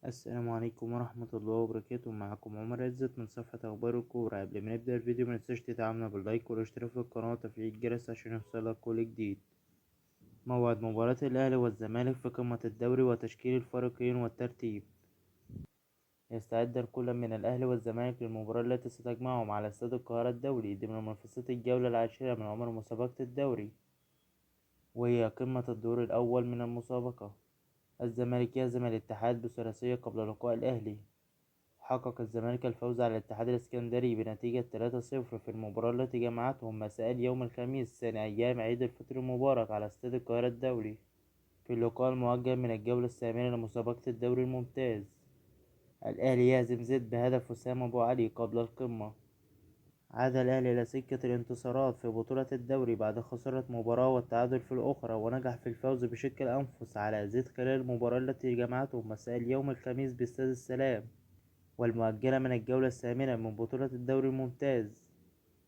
السلام عليكم ورحمة الله وبركاته. معكم عمر عزت من صفحة أخبار الكورة. قبل ما نبدأ الفيديو مننساش تدعمنا باللايك والاشتراك في القناة وتفعيل الجرس عشان يوصلك كل جديد. موعد مباراة الأهلي والزمالك في قمة الدوري وتشكيل الفريقين والترتيب. يستعد كل من الأهلي والزمالك للمباراة التي ستجمعهم على استاد القاهرة الدولي ضمن منافسات الجولة العاشرة من عمر مسابقة الدوري، وهي قمة الدور الأول من المسابقة. الزمالك يهزم الاتحاد بثلاثية قبل لقاء الأهلي. حقق الزمالك الفوز على الاتحاد الاسكندري بنتيجة 3-0 في المباراة التي جمعتهم مساء اليوم الخميس ثاني أيام عيد الفطر المبارك على استاد القاهرة الدولي في اللقاء المؤجل من الجولة الثامنة لمسابقة الدوري الممتاز. الأهلي يهزم زد بهدف وسام أبو علي قبل القمة. عاد الأهلي إلى سكة الانتصارات في بطولة الدوري بعد خسارة مباراة والتعادل في الأخرى، ونجح في الفوز بشق الأنفس على زد خلال المباراة التي جمعتهم مساء اليوم الخميس باستاد السلام والمؤجلة من الجولة الثامنة من بطولة الدوري الممتاز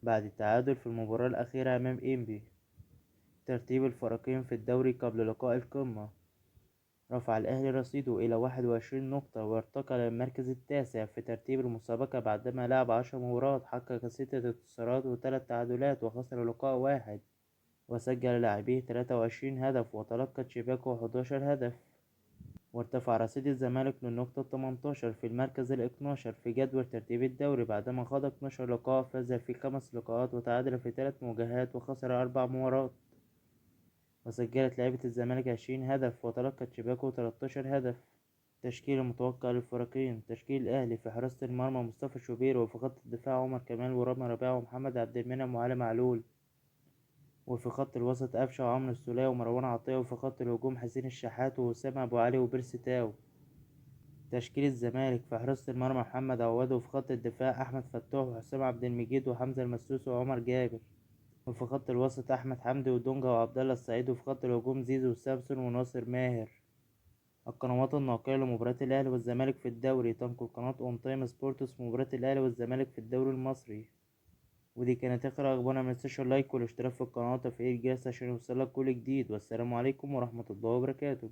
بعد التعادل في المباراة الأخيرة أمام إنبي. ترتيب الفريقين في الدوري قبل لقاء القمة: رفع الأهلي رصيده إلى 21 نقطة وارتقى للمركز التاسع في ترتيب المسابقة بعدما لعب 10 مباريات، حقق 6 انتصارات و3 تعادلات وخسر لقاء واحد، وسجل لاعبيه 23 هدف وتلقت شباكه 11 هدف. وارتفع رصيد الزمالك للنقطة 18 في المركز ال12 في جدول ترتيب الدوري بعدما خاض 12 لقاء، فاز في 5 لقاءات وتعادل في 3 مواجهات وخسر 4 مباريات. وسجلت لعيبة الزمالك 20 هدف وتلقت شباكه 13 هدف. تشكيل المتوقع للفريقين: تشكيل الأهلي: في حراسة المرمى مصطفى شوبير، وفي خط الدفاع عمر كمال ورامي ربيعة ومحمد عبد المنعم وعلي معلول، وفي خط الوسط قفشة وعمرو السولية ومروان عطية، وفي خط الهجوم حسين الشحات ووسام أبو علي وبيرسي تاو. تشكيل الزمالك: في حراسة المرمى محمد عواد، وفي خط الدفاع أحمد فتوح وحسام عبد المجيد وحمزة المسلوس وعمر جابر، وفي خط الوسط أحمد حمدي ودونجا وعبد الله السعيد، وفي خط الهجوم زيزو وسامسون وناصر ماهر. القنوات الناقلة لمباراة الأهلي والزمالك في الدوري: تنقل قناة أون تايم سبورتس مباراة الأهلي والزمالك في الدوري المصري. ودي كانت آخر أخبارنا. متنساش اللايك والاشتراك في القناة وتفعيل الجرس عشان يوصلك كل جديد، والسلام عليكم ورحمة الله وبركاته.